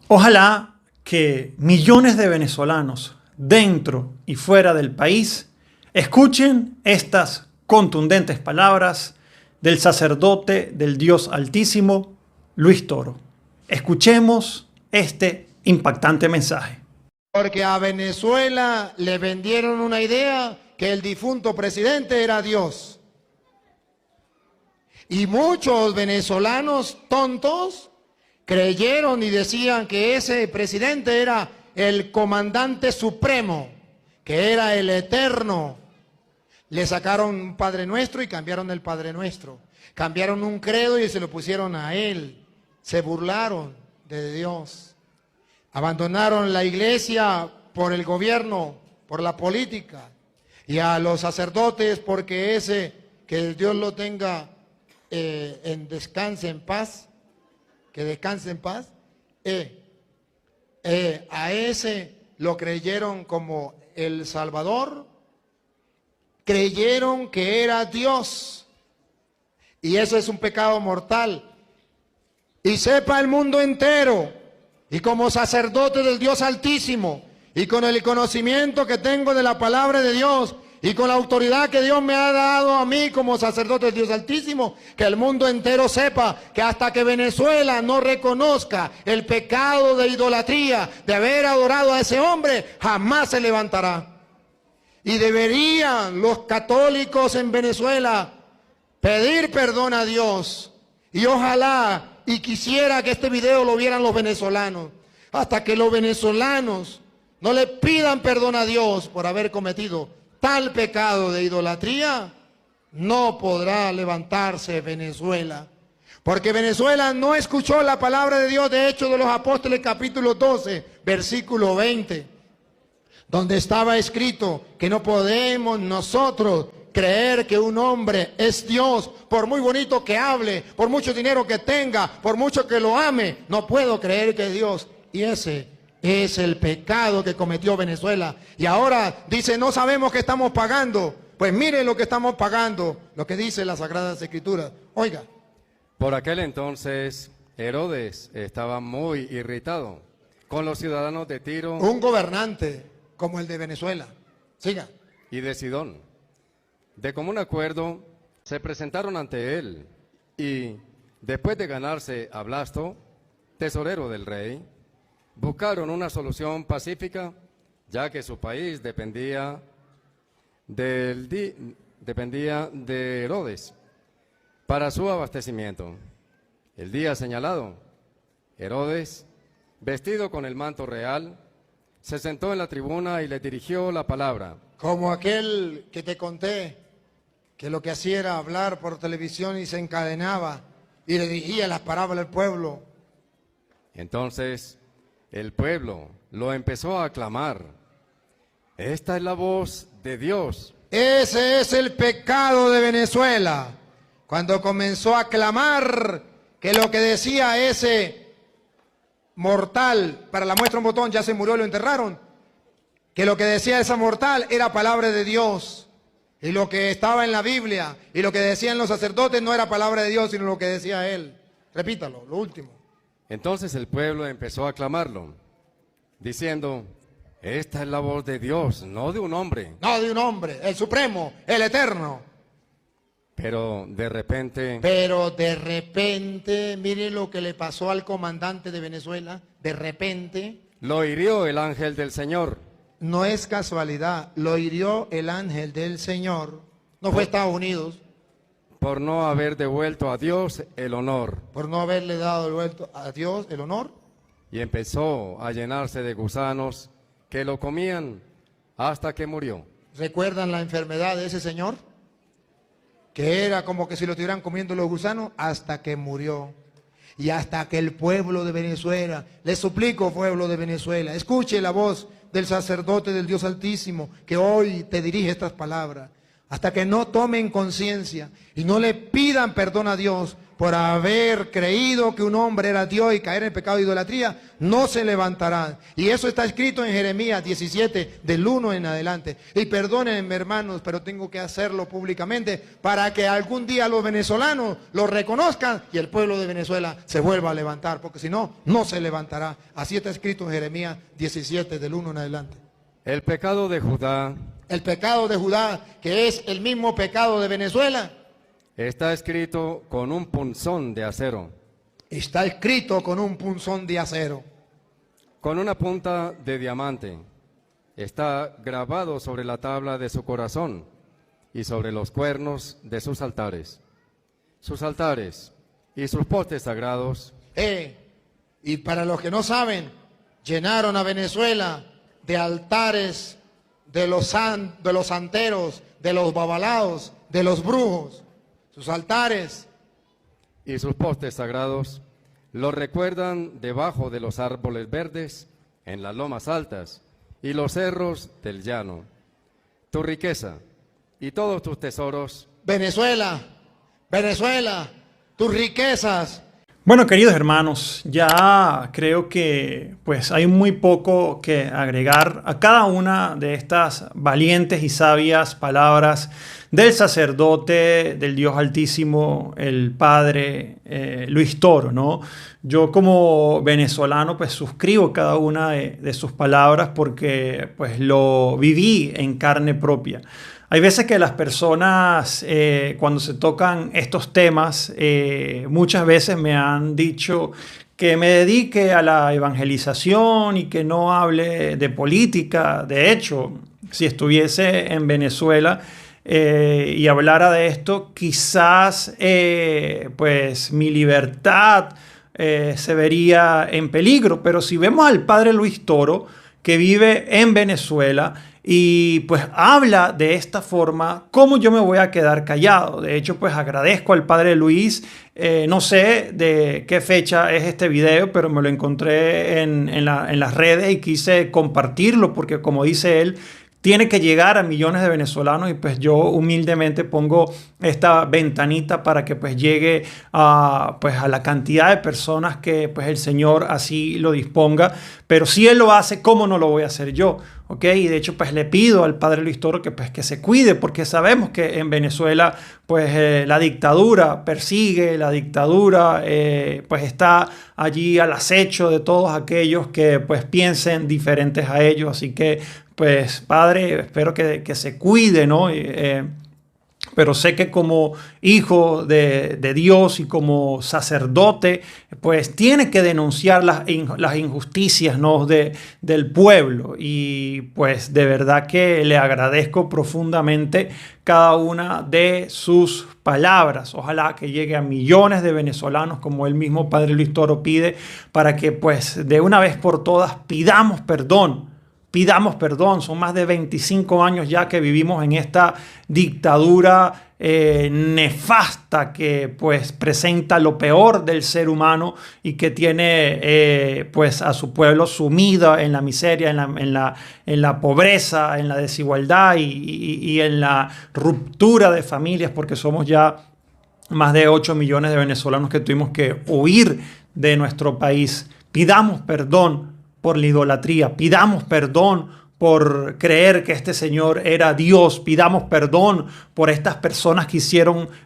Ojalá que millones de venezolanos dentro y fuera del país escuchen estas contundentes palabras del sacerdote del Dios Altísimo, Luis Toro. Escuchemos este impactante mensaje. Porque a Venezuela le vendieron una idea que el difunto presidente era Dios. Y muchos venezolanos tontos creyeron y decían que ese presidente era el comandante supremo, que era el eterno. Le sacaron un Padre Nuestro y cambiaron el Padre Nuestro. Cambiaron un credo y se lo pusieron a él. Se burlaron de Dios. Abandonaron la iglesia por el gobierno, por la política. Y a los sacerdotes, porque ese, que Dios lo tenga en descanse en paz, que descanse en paz, a ese lo creyeron como el Salvador, creyeron que era Dios, y eso es un pecado mortal. Y sepa el mundo entero, y como sacerdote del Dios Altísimo, y con el conocimiento que tengo de la palabra de Dios, y con la autoridad que Dios me ha dado a mí como sacerdote del Dios Altísimo, que el mundo entero sepa que hasta que Venezuela no reconozca el pecado de idolatría, de haber adorado a ese hombre, jamás se levantará. Y deberían los católicos en Venezuela pedir perdón a Dios. Y ojalá y quisiera que este video lo vieran los venezolanos. Hasta que los venezolanos no le pidan perdón a Dios por haber cometido tal pecado de idolatría, no podrá levantarse Venezuela. Porque Venezuela no escuchó la palabra de Dios de Hechos de los Apóstoles, capítulo 12, versículo 20. Donde estaba escrito que no podemos nosotros creer que un hombre es Dios, por muy bonito que hable, por mucho dinero que tenga, por mucho que lo ame, no puedo creer que es Dios. Y ese es el pecado que cometió Venezuela. Y ahora dice, no sabemos qué estamos pagando. Pues miren lo que estamos pagando, lo que dice las Sagradas Escrituras. Oiga. Por aquel entonces, Herodes estaba muy irritado con los ciudadanos de Tiro. Un gobernante como el de Venezuela. Siga. Y de Sidón. De común acuerdo, se presentaron ante él y, después de ganarse a Blasto, tesorero del rey, buscaron una solución pacífica, ya que su país dependía de Herodes para su abastecimiento. El día señalado, Herodes, vestido con el manto real, se sentó en la tribuna y le dirigió la palabra. Como aquel que te conté, que lo que hacía era hablar por televisión y se encadenaba y le dirigía las parábolas al pueblo. Entonces el pueblo lo empezó a aclamar. Esta es la voz de Dios. Ese es el pecado de Venezuela. Cuando comenzó a clamar que lo que decía ese mortal, para la muestra un botón, ya se murió, lo enterraron, que lo que decía esa mortal era palabra de Dios. Y lo que estaba en la Biblia y lo que decían los sacerdotes no era palabra de Dios, sino lo que decía él. Repítalo, lo último. Entonces el pueblo empezó a aclamarlo, diciendo, esta es la voz de Dios, no de un hombre. No de un hombre, el supremo, el eterno. Pero de repente, mire lo que le pasó al comandante de Venezuela, de repente. lo hirió el ángel del Señor. No es casualidad, lo hirió el ángel del Señor. No fue Estados Unidos. Por no haber devuelto a Dios el honor. Por no haberle dado devuelto a Dios el honor. Y empezó a llenarse de gusanos que lo comían hasta que murió. ¿Recuerdan la enfermedad de ese señor? Que era como que si lo estuvieran comiendo los gusanos hasta que murió. Y hasta que el pueblo de Venezuela, les suplico, pueblo de Venezuela, escuche la voz del sacerdote del Dios Altísimo que hoy te dirige estas palabras. Hasta que no tomen conciencia y no le pidan perdón a Dios por haber creído que un hombre era Dios y caer en el pecado de idolatría, no se levantarán. Y eso está escrito en Jeremías 17, del 1 en adelante. Y perdónenme, hermanos, pero tengo que hacerlo públicamente para que algún día los venezolanos lo reconozcan y el pueblo de Venezuela se vuelva a levantar, porque si no, no se levantará. Así está escrito en Jeremías 17, del 1 en adelante. El pecado de Judá El pecado de Judá, que es el mismo pecado de Venezuela, está escrito con un punzón de acero, está escrito con un punzón de acero, con una punta de diamante. Está grabado sobre la tabla de su corazón y sobre los cuernos de sus altares. Sus altares y sus postes sagrados. Y para los que no saben, llenaron a Venezuela de altares de los santeros, de los babalaos, de los brujos. Sus altares y sus postes sagrados los recuerdan debajo de los árboles verdes, en las lomas altas y los cerros del llano. Tu riqueza y todos tus tesoros. Venezuela, Venezuela, tus riquezas. Bueno, queridos hermanos, ya creo que pues hay muy poco que agregar a cada una de estas valientes y sabias palabras del sacerdote del Dios Altísimo, el Padre Luis Toro, ¿no? Yo como venezolano pues suscribo cada una de sus palabras porque pues lo viví en carne propia. Hay veces que las personas, cuando se tocan estos temas, muchas veces me han dicho que me dedique a la evangelización y que no hable de política. De hecho, si estuviese en Venezuela y hablara de esto, quizás pues mi libertad se vería en peligro. Pero si vemos al padre Luis Toro, que vive en Venezuela, y pues habla de esta forma, ¿cómo yo me voy a quedar callado? De hecho, pues agradezco al padre Luis. No sé de qué fecha es este video, pero me lo encontré en las redes y quise compartirlo porque, como dice él, tiene que llegar a millones de venezolanos y pues yo humildemente pongo esta ventanita para que pues llegue pues a la cantidad de personas que pues el Señor así lo disponga. Pero si Él lo hace, ¿cómo no lo voy a hacer yo? ¿Ok? Y de hecho pues le pido al padre Luis Toro que pues que se cuide, porque sabemos que en Venezuela pues la dictadura persigue, la dictadura pues está allí al acecho de todos aquellos que pues piensen diferentes a ellos. Así que pues padre, espero que se cuide, ¿no? Pero sé que como hijo de Dios y como sacerdote, pues tiene que denunciar las injusticias, ¿no? del pueblo. Y pues de verdad que le agradezco profundamente cada una de sus palabras. Ojalá que llegue a millones de venezolanos, como el mismo padre Luis Toro pide, para que pues de una vez por todas pidamos perdón. Pidamos perdón. Son más de 25 años ya que vivimos en esta dictadura nefasta que pues presenta lo peor del ser humano y que tiene pues a su pueblo sumida en la miseria, en la pobreza, en la desigualdad y en la ruptura de familias, porque somos ya más de 8 millones de venezolanos que tuvimos que huir de nuestro país. Pidamos perdón por la idolatría, pidamos perdón por creer que este Señor era Dios, pidamos perdón por estas personas que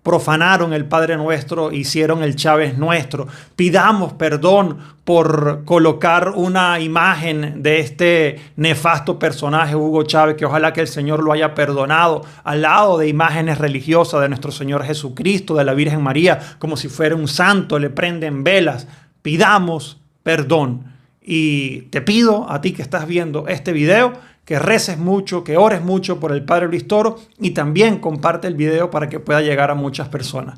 profanaron el Padre Nuestro, hicieron el Chávez nuestro, pidamos perdón por colocar una imagen de este nefasto personaje Hugo Chávez, que ojalá que el Señor lo haya perdonado, al lado de imágenes religiosas de nuestro Señor Jesucristo, de la Virgen María, como si fuera un santo, le prenden velas. Pidamos perdón. Y te pido a ti que estás viendo este video que reces mucho, que ores mucho por el padre Luis Toro y también comparte el video para que pueda llegar a muchas personas.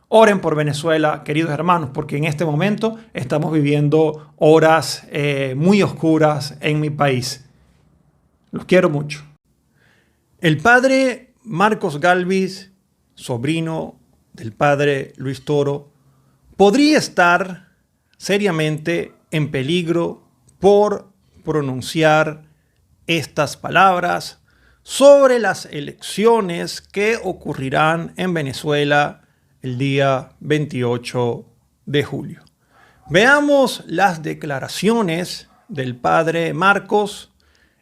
Oren por Venezuela, queridos hermanos, porque en este momento estamos viviendo horas muy oscuras en mi país. Los quiero mucho. El padre Marcos Galvis, sobrino del padre Luis Toro, podría estar seriamente en peligro por pronunciar estas palabras sobre las elecciones que ocurrirán en Venezuela el día 28 de julio. Veamos las declaraciones del padre Marcos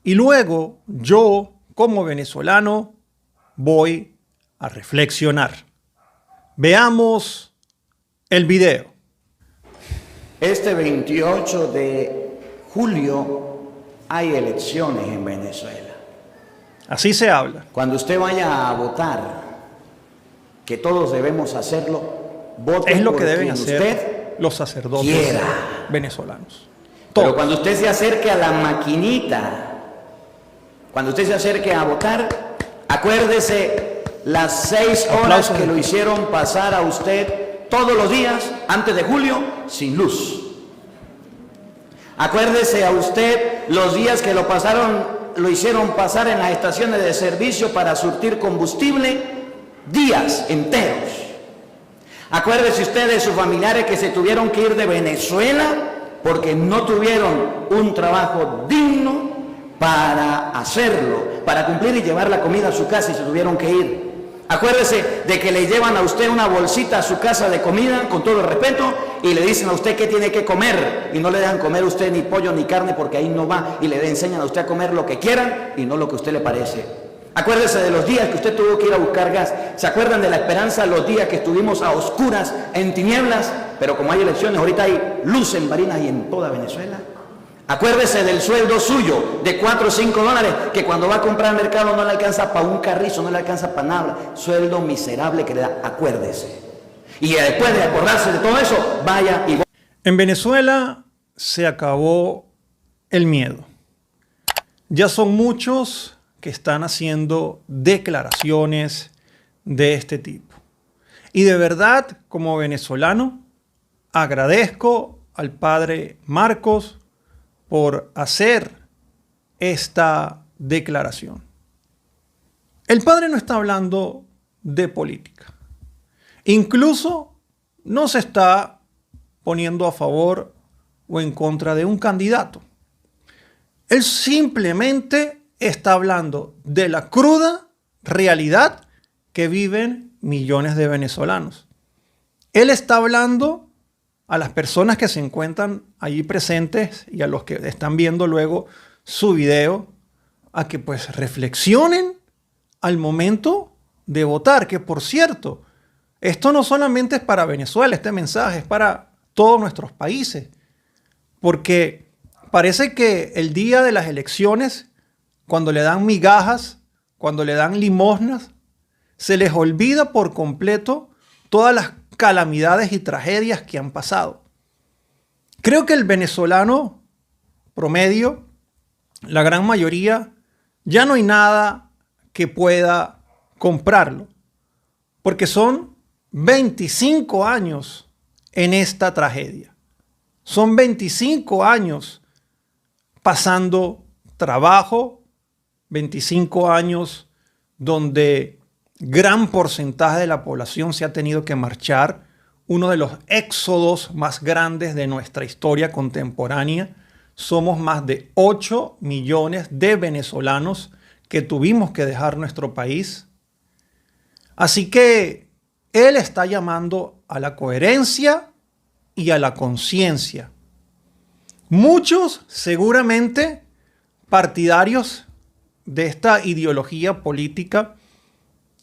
y luego yo, como venezolano, voy a reflexionar. Veamos el video. Este 28 de julio hay elecciones en Venezuela. Así se habla. Cuando usted vaya a votar, que todos debemos hacerlo, vote Es lo por que deben quien hacer usted los sacerdotes quiera. venezolanos. Pero Todos. cuando usted se acerque a la maquinita, cuando usted se acerque a votar, acuérdese las 6 horas Aplausos que de lo pie. hicieron pasar a usted todos los días antes de julio sin luz. Acuérdese a usted los días que lo hicieron pasar en las estaciones de servicio para surtir combustible días enteros. Acuérdese usted de sus familiares que se tuvieron que ir de Venezuela porque no tuvieron un trabajo digno para hacerlo, para cumplir y llevar la comida a su casa y se tuvieron que ir. Acuérdese de que le llevan a usted una bolsita a su casa de comida, con todo el respeto, y le dicen a usted qué tiene que comer, y no le dejan comer a usted ni pollo ni carne porque ahí no va, y le enseñan a usted a comer lo que quieran y no lo que a usted le parece. Acuérdese de los días que usted tuvo que ir a buscar gas. ¿Se acuerdan de la esperanza los días que estuvimos a oscuras, en tinieblas? Pero como hay elecciones, ahorita hay luz en Barinas y en toda Venezuela. Acuérdese del sueldo suyo de 4 o 5 dólares, que cuando va a comprar al mercado no le alcanza para un carrizo, no le alcanza para nada. Sueldo miserable que le da. Acuérdese. Y después de acordarse de todo eso, vaya y... En Venezuela se acabó el miedo. Ya son muchos que están haciendo declaraciones de este tipo. Y de verdad, como venezolano, agradezco al padre Marcos por hacer esta declaración. El padre no está hablando de política. Incluso no se está poniendo a favor o en contra de un candidato. Él simplemente está hablando de la cruda realidad que viven millones de venezolanos. Él está hablando a las personas que se encuentran allí presentes y a los que están viendo luego su video, a que pues reflexionen al momento de votar, que por cierto, esto no solamente es para Venezuela, este mensaje es para todos nuestros países, porque parece que el día de las elecciones, cuando le dan migajas, cuando le dan limosnas, se les olvida por completo todas las calamidades y tragedias que han pasado. Creo que el venezolano promedio, la gran mayoría, ya no hay nada que pueda comprarlo, porque son 25 años en esta tragedia. Son 25 años pasando trabajo, 25 años donde gran porcentaje de la población se ha tenido que marchar, uno de los éxodos más grandes de nuestra historia contemporánea. Somos más de 8 millones de venezolanos que tuvimos que dejar nuestro país. Así que él está llamando a la coherencia y a la conciencia. Muchos seguramente partidarios de esta ideología política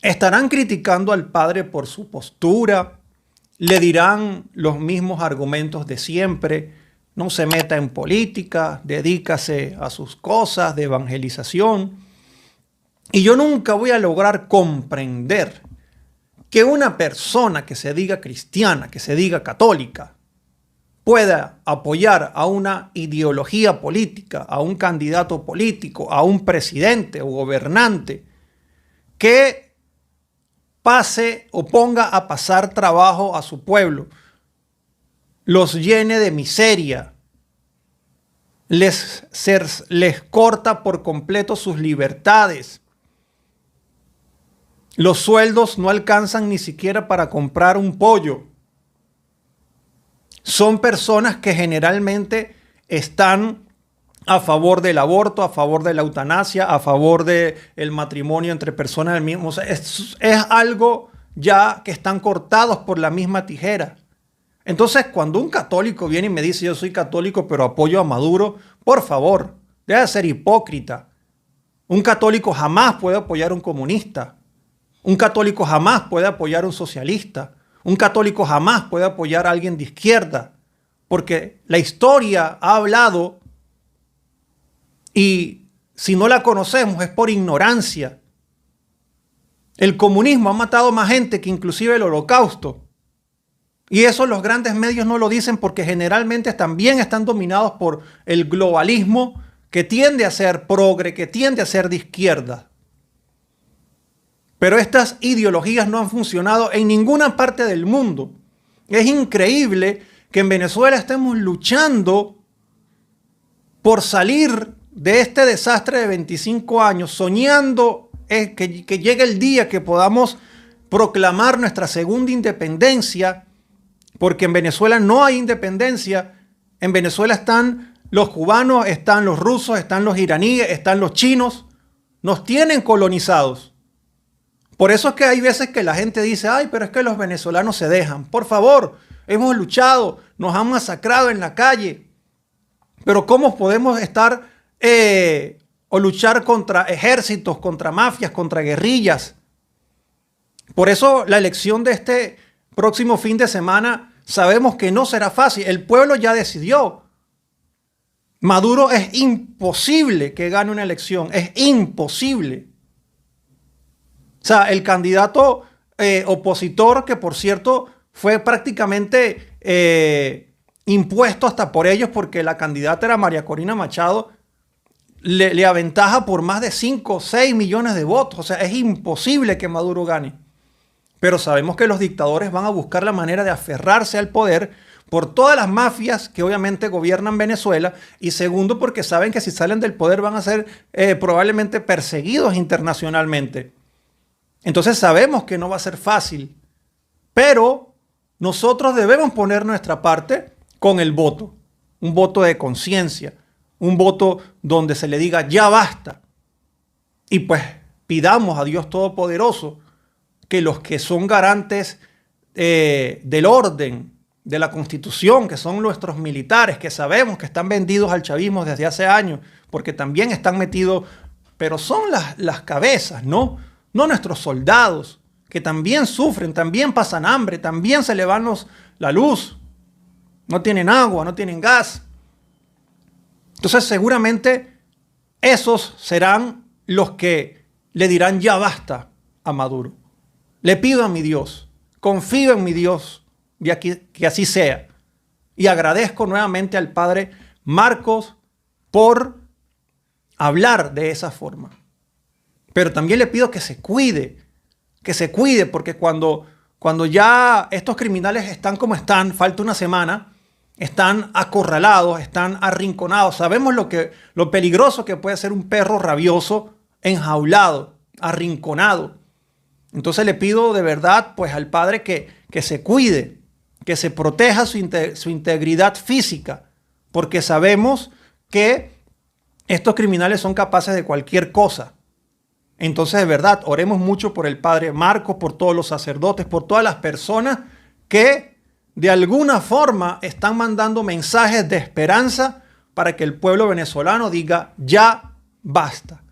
estarán criticando al padre por su postura, le dirán los mismos argumentos de siempre: no se meta en política, dedícase a sus cosas de evangelización. Y yo nunca voy a lograr comprender que una persona que se diga cristiana, que se diga católica, pueda apoyar a una ideología política, a un candidato político, a un presidente o gobernante que pase o ponga a pasar trabajo a su pueblo, los llene de miseria, les corta por completo sus libertades. Los sueldos no alcanzan ni siquiera para comprar un pollo. Son personas que generalmente están a favor del aborto, a favor de la eutanasia, a favor del matrimonio entre personas del mismo. O sea, es algo ya que están cortados por la misma tijera. Entonces, cuando un católico viene y me dice yo soy católico pero apoyo a Maduro, por favor, deja de ser hipócrita. Un católico jamás puede apoyar a un comunista. Un católico jamás puede apoyar a un socialista. Un católico jamás puede apoyar a alguien de izquierda. Porque la historia ha hablado y si no la conocemos es por ignorancia. El comunismo ha matado más gente que inclusive el Holocausto. Y eso los grandes medios no lo dicen porque generalmente también están dominados por el globalismo que tiende a ser progre, que tiende a ser de izquierda. Pero estas ideologías no han funcionado en ninguna parte del mundo. Es increíble que en Venezuela estemos luchando por salir de este desastre de 25 años, soñando que llegue el día que podamos proclamar nuestra segunda independencia, porque en Venezuela no hay independencia. En Venezuela están los cubanos, están los rusos, están los iraníes, están los chinos. Nos tienen colonizados. Por eso es que hay veces que la gente dice, ay, pero es que los venezolanos se dejan. Por favor, hemos luchado, nos han masacrado en la calle. Pero ¿cómo podemos estar o luchar contra ejércitos, contra mafias, contra guerrillas? Por eso la elección de este próximo fin de semana sabemos que no será fácil. El pueblo ya decidió. Maduro es imposible que gane una elección. Es imposible. O sea, el candidato opositor, que por cierto fue prácticamente impuesto hasta por ellos porque la candidata era María Corina Machado, le aventaja por más de 5 o 6 millones de votos. O sea, es imposible que Maduro gane. Pero sabemos que los dictadores van a buscar la manera de aferrarse al poder por todas las mafias que obviamente gobiernan Venezuela, y segundo porque saben que si salen del poder van a ser probablemente perseguidos internacionalmente. Entonces sabemos que no va a ser fácil, pero nosotros debemos poner nuestra parte con el voto, un voto de conciencia, un voto donde se le diga ya basta, y pues pidamos a Dios Todopoderoso que los que son garantes del orden, de la Constitución, que son nuestros militares, que sabemos que están vendidos al chavismo desde hace años, porque también están metidos, pero son las cabezas, ¿no? No nuestros soldados, que también sufren, también pasan hambre, también se le van la luz, no tienen agua, no tienen gas. Entonces seguramente esos serán los que le dirán ya basta a Maduro. Le pido a mi Dios, confío en mi Dios, que así sea. Y agradezco nuevamente al padre Marcos por hablar de esa forma. Pero también le pido que se cuide, porque cuando ya estos criminales están como están, falta una semana, están acorralados, están arrinconados. Sabemos lo peligroso que puede ser un perro rabioso, enjaulado, arrinconado. Entonces le pido de verdad pues al padre que se cuide, que se proteja su integridad física, porque sabemos que estos criminales son capaces de cualquier cosa. Entonces, de verdad, oremos mucho por el padre Marcos, por todos los sacerdotes, por todas las personas que de alguna forma están mandando mensajes de esperanza para que el pueblo venezolano diga ya basta.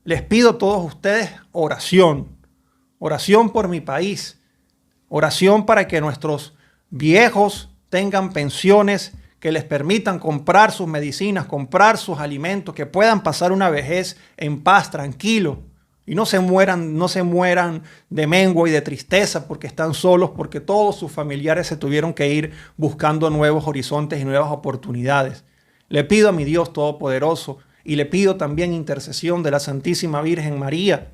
Les pido a todos ustedes oración. Oración por mi país. Oración para que nuestros viejos tengan pensiones que les permitan comprar sus medicinas, comprar sus alimentos, que puedan pasar una vejez en paz, tranquilo, y no se mueran de mengua y de tristeza porque están solos, porque todos sus familiares se tuvieron que ir buscando nuevos horizontes y nuevas oportunidades. Le pido a mi Dios Todopoderoso y le pido también intercesión de la Santísima Virgen María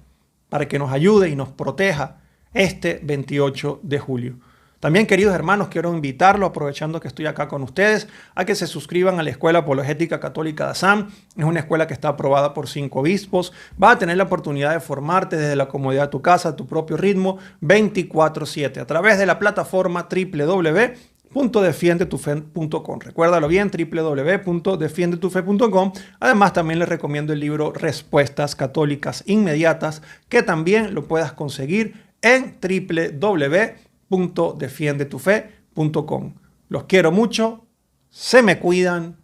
para que nos ayude y nos proteja este 28 de julio. También, queridos hermanos, quiero invitarlos, aprovechando que estoy acá con ustedes, a que se suscriban a la Escuela Apologética Católica de Assam. Es una escuela que está aprobada por 5 obispos. Vas a tener la oportunidad de formarte desde la comodidad de tu casa, a tu propio ritmo, 24/7, a través de la plataforma www.defiendetufe.com. Recuérdalo bien, www.defiendetufe.com. Además, también les recomiendo el libro Respuestas Católicas Inmediatas, que también lo puedas conseguir en www.defiendetufe.com. Los quiero mucho, se me cuidan.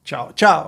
Chao, chao.